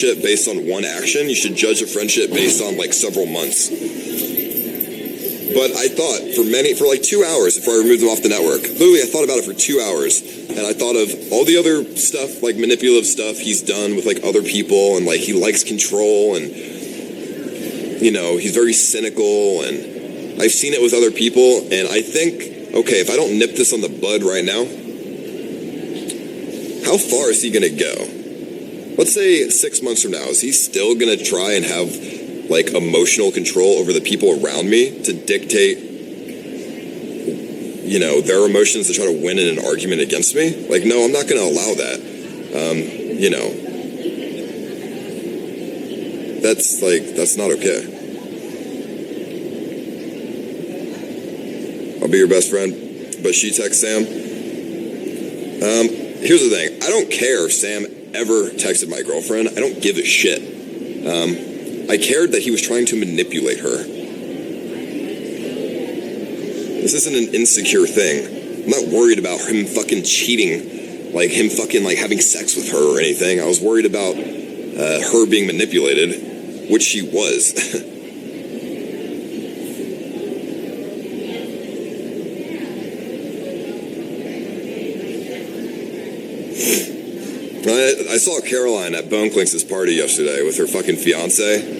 friendship based on one action. You should judge a friendship based on like several months. But I thought for like 2 hours before I removed him off the network. Literally, I thought about it for 2 hours, and I thought of all the other stuff, like manipulative stuff he's done with like other people, and like he likes control, and you know, he's very cynical, and I've seen it with other people, and I think, okay, if I don't nip this on the bud right now, how far is he gonna go? Let's say 6 months from now, is he still gonna try and have like emotional control over the people around me to dictate, you know, their emotions to try to win in an argument against me? Like, no, I'm not gonna allow that. You know, that's not okay. I'll be your best friend, but she texts Sam. Here's the thing. I don't care if Sam ever texted my girlfriend. I don't give a shit. I cared that he was trying to manipulate her. This isn't an insecure thing. I'm not worried about him fucking cheating, like him fucking like having sex with her or anything. I was worried about her being manipulated, which she was. I saw Caroline at Bone Clinks' party yesterday with her fucking fiance.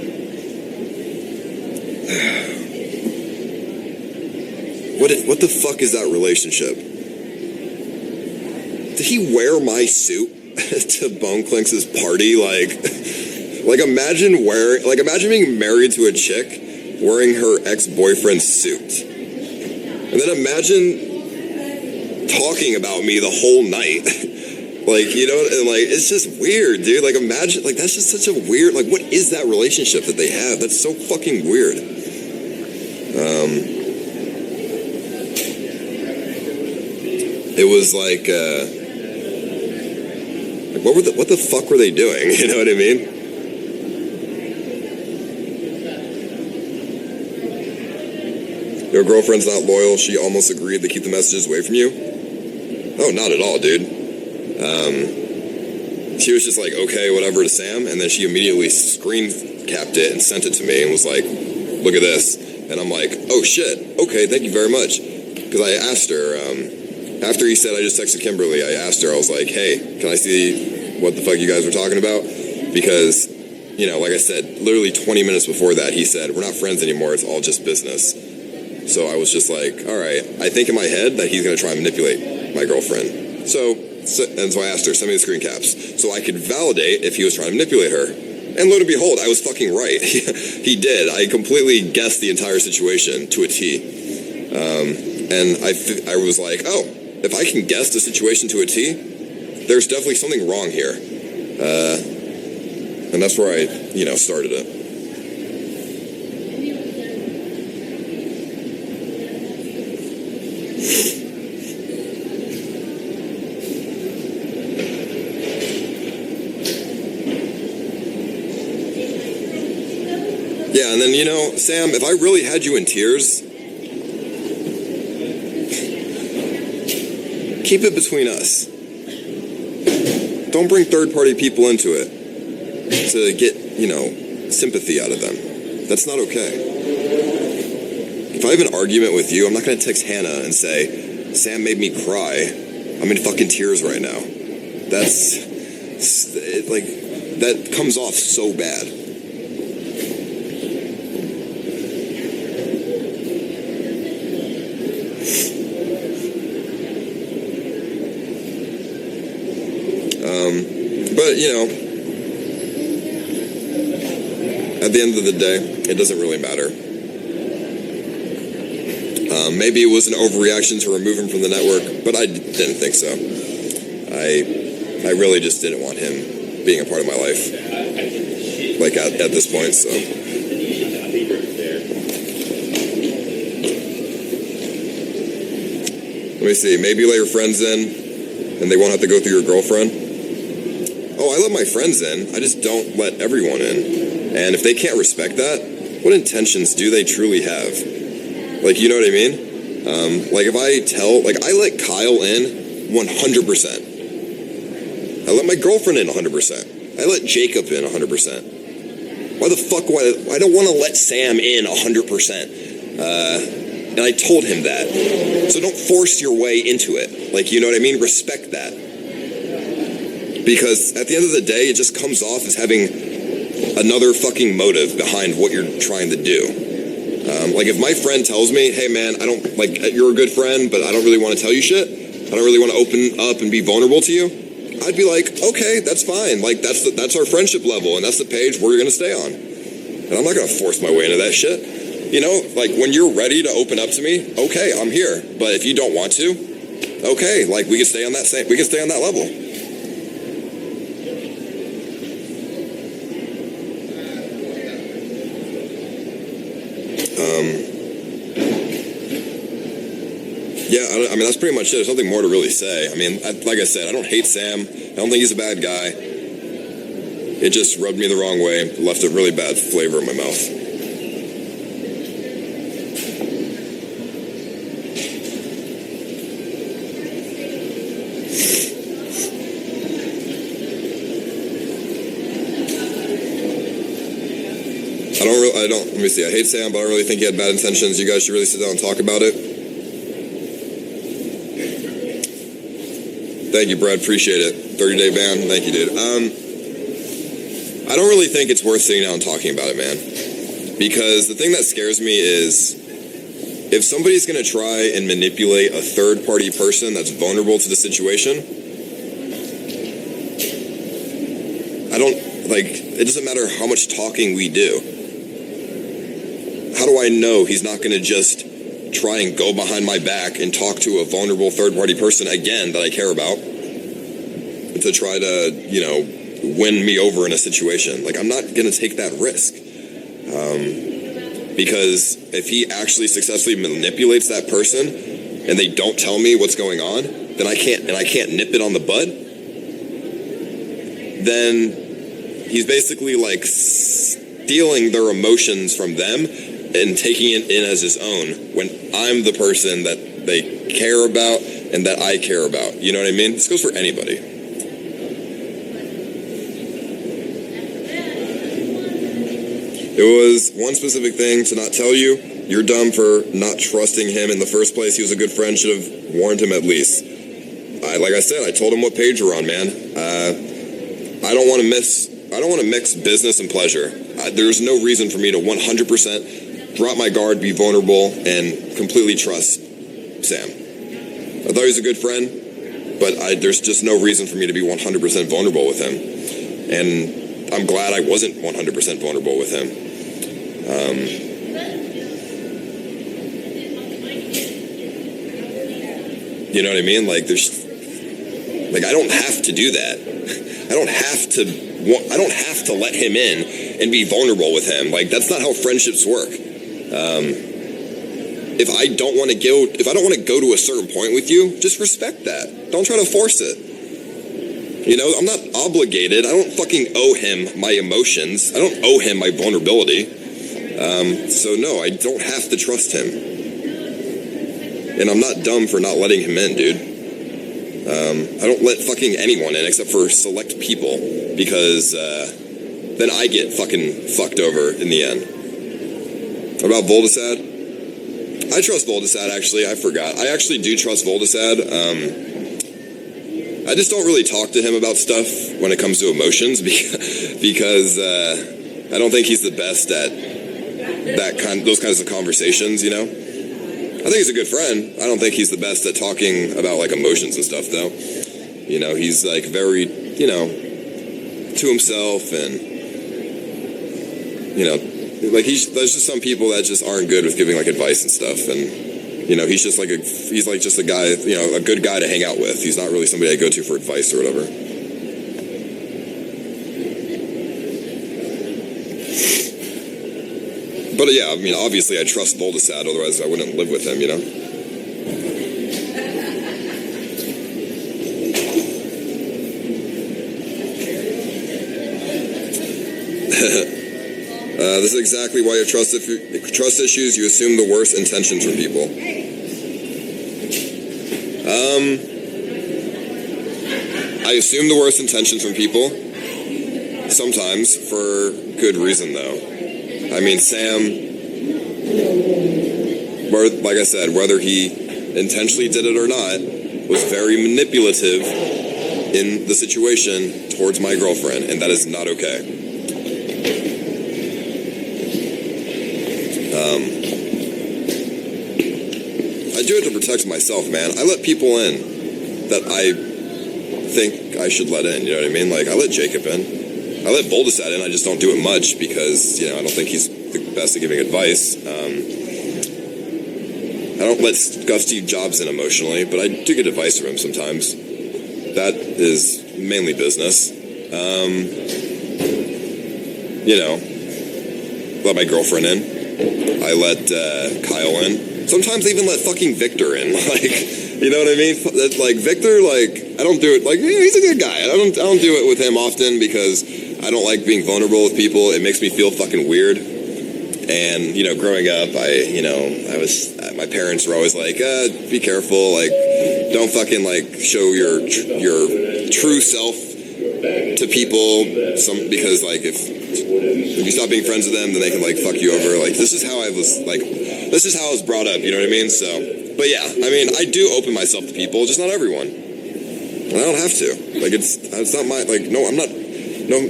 What the fuck is that relationship? Did he wear my suit to Bone Clinks' party? Like imagine being married to a chick wearing her ex-boyfriend's suit. And then imagine talking about me the whole night. Like, you know, and like, it's just weird, dude. Like, imagine, like, that's just such a weird, like, what is that relationship that they have? That's so fucking weird. It was like what the fuck were they doing? You know what I mean? Your girlfriend's not loyal. She almost agreed to keep the messages away from you. Oh, not at all, dude. She was just like, okay, whatever to Sam, and then she immediately screen capped it and sent it to me and was like, look at this. And I'm like, oh shit, okay, thank you very much. Because I asked her, after he said I just texted Kimberly, I asked her, I was like, hey, can I see what the fuck you guys were talking about? Because, you know, like I said, literally 20 minutes before that, he said, we're not friends anymore, it's all just business. So I was just like, all right, I think in my head that he's gonna try and manipulate my girlfriend. So I asked her, send me the screen caps, so I could validate if he was trying to manipulate her. And lo and behold, I was fucking right. He did. I completely guessed the entire situation to a T. And I was like, oh, if I can guess the situation to a T, there's definitely something wrong here. And that's where I, you know, started it. Yeah, and then, you know, Sam, if I really had you in tears, keep it between us. Don't bring third-party people into it to get, you know, sympathy out of them. That's not okay. If I have an argument with you, I'm not going to text Hannah and say, Sam made me cry. I'm in fucking tears right now. That comes off so bad. But, you know, at the end of the day, it doesn't really matter. Maybe it was an overreaction to remove him from the network, but I didn't think so. I really just didn't want him being a part of my life, like at this point, so. Let me see, maybe let your friends in, and they won't have to go through your girlfriend. Oh, I let my friends in. I just don't let everyone in. And if they can't respect that, what intentions do they truly have? Like, you know what I mean? Like, if I let Kyle in 100%. I let my girlfriend in 100%. I I let Jacob in 100%. Why the fuck would I don't want to let Sam in 100%. And I told him that. So don't force your way into it. Like, you know what I mean? Respect that. Because at the end of the day, it just comes off as having another fucking motive behind what you're trying to do. Like, if my friend tells me, hey man, I don't, like, you're a good friend, but I don't really want to tell you shit. I don't really want to open up and be vulnerable to you. I'd be like, okay, that's fine. Like, that's our friendship level, and that's the page we're going to stay on. And I'm not going to force my way into that shit. You know, like, when you're ready to open up to me, okay, I'm here. But if you don't want to, okay, like, we can stay on that level. Yeah, I mean, that's pretty much it. There's nothing more to really say. I mean, like I said, I don't hate Sam. I don't think he's a bad guy. It just rubbed me the wrong way. Left a really bad flavor in my mouth. Let me see. I hate Sam, but I don't really think he had bad intentions. You guys should really sit down and talk about it. Thank you, Brad. Appreciate it. 30-day ban. Thank you, dude. I don't really think it's worth sitting down and talking about it, man. Because the thing that scares me is if somebody's going to try and manipulate a third-party person that's vulnerable to the situation, it doesn't matter how much talking we do. How do I know he's not going to just try and go behind my back and talk to a vulnerable third-party person again that I care about to try to, you know, win me over in a situation? Like, I'm not going to take that risk. Because if he actually successfully manipulates that person and they don't tell me what's going on, then I can't nip it on the bud, then he's basically like stealing their emotions from them and taking it in as his own when I'm the person that they care about and that I care about. You know what I mean? This goes for anybody. It was one specific thing to not tell you. You're dumb for not trusting him in the first place. He was a good friend. Should have warned him at least. Like I said, I told him what page we're on, man. I don't want to mix business and pleasure. There's no reason for me to 100% drop my guard, be vulnerable, and completely trust Sam. I thought he was a good friend, but there's just no reason for me to be 100% vulnerable with him. And I'm glad I wasn't 100% vulnerable with him. You know what I mean? Like, I don't have to do that. I don't have to let him in and be vulnerable with him. Like, that's not how friendships work. If I don't want to go to a certain point with you, just respect that. Don't try to force it. You know, I'm not obligated. I don't fucking owe him my emotions. I don't owe him my vulnerability. So no, I don't have to trust him. And I'm not dumb for not letting him in, dude. I don't let fucking anyone in except for select people because then I get fucking fucked over in the end. What about Voldesad? I trust Voldesad, actually. I forgot. I actually do trust Voldesad. I just don't really talk to him about stuff when it comes to emotions because I don't think he's the best at those kinds of conversations, you know? I think he's a good friend. I don't think he's the best at talking about, like, emotions and stuff, though. You know, he's, like, very, you know, to himself and, you know, like, there's just some people that just aren't good with giving, like, advice and stuff. And, you know, he's just like just a guy, you know, a good guy to hang out with. He's not really somebody I go to for advice or whatever. But yeah, I mean, obviously I trust Voldesad, otherwise I wouldn't live with him, you know? This is exactly why you have trust issues. You assume the worst intentions from people. I assume the worst intentions from people Sometimes for good reason, though. I mean, Sam, like I said, whether he intentionally did it or not, was very manipulative in the situation towards my girlfriend, and that is not okay. I do it to protect myself, man. I let people in that I think I should let in, you know what I mean? Like, I let Jacob in. I let Boldesat in, I just don't do it much because, you know, I don't think he's the best at giving advice. I don't let Steve Jobs in emotionally, but I do get advice from him sometimes. That is mainly business. You know, let my girlfriend in. I let Kyle in. Sometimes I even let fucking Victor in. Like, you know what I mean? Like, Victor, like, I don't do it. Like, yeah, he's a good guy. I don't do it with him often because I don't like being vulnerable with people. It makes me feel fucking weird. And, you know, growing up, my parents were always like, be careful. Like, don't fucking, like, show your true self to people. Because, like, if you stop being friends with them, then they can, like, fuck you over. Like, this is how I was brought up, you know what I mean? So, but yeah, I mean, I do open myself to people, just not everyone. And I don't have to. Like, it's not my, like, no, I'm not,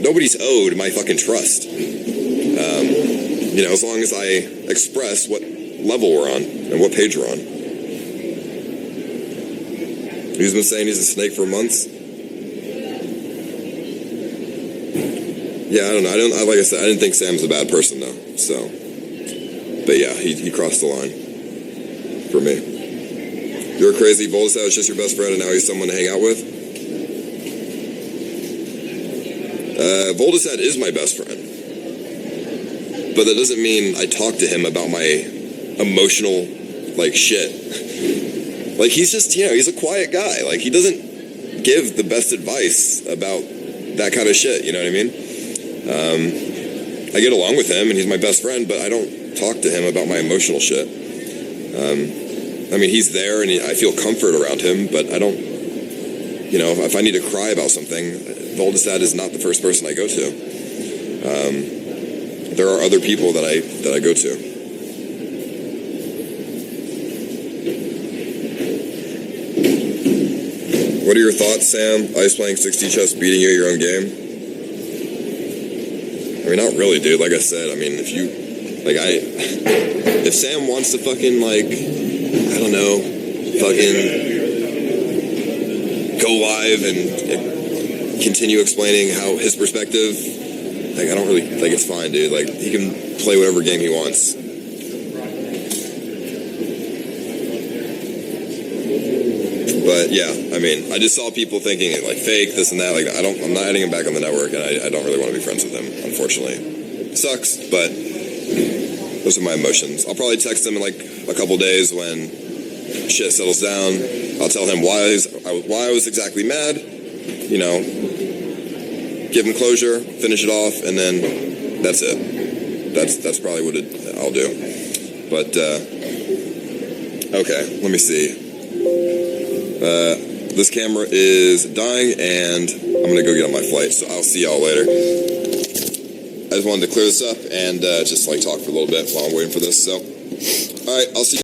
nobody's owed my fucking trust. You know, as long as I express what level we're on and what page we're on. He's been saying he's a snake for months. Yeah, I don't know. Like I said, I didn't think Sam's a bad person, though. So, but yeah, he crossed the line for me. You're crazy. Boldesat was just your best friend, and now he's someone to hang out with. Boldesat is my best friend, but that doesn't mean I talk to him about my emotional, like, shit. Like, he's just, you know, he's a quiet guy. Like, he doesn't give the best advice about that kind of shit. You know what I mean? I get along with him, and he's my best friend, but I don't talk to him about my emotional shit. I mean, he's there, and I feel comfort around him, but I don't, you know, if I need to cry about something, Boldesat is not the first person I go to. There are other people that I go to. What are your thoughts, Sam? Ice playing 60 chess, beating you at your own game? I mean, not really, dude. Like I said, I mean, if Sam wants to fucking, like, I don't know, fucking go live and continue explaining how his perspective, like, I don't really, like, it's fine, dude. Like, he can play whatever game he wants. But yeah, I mean, I just saw people thinking like fake, this and that. Like, I'm not adding him back on the network, and I don't really want to be friends with him, unfortunately. It sucks, but those are my emotions. I'll probably text him in like a couple days when shit settles down. I'll tell him why I was exactly mad, you know, give him closure, finish it off, and then that's it. That's probably what I'll do. But, okay, let me see. This camera is dying, and I'm going to go get on my flight, so I'll see y'all later. I just wanted to clear this up and just, like, talk for a little bit while I'm waiting for this, so. All right, I'll see you.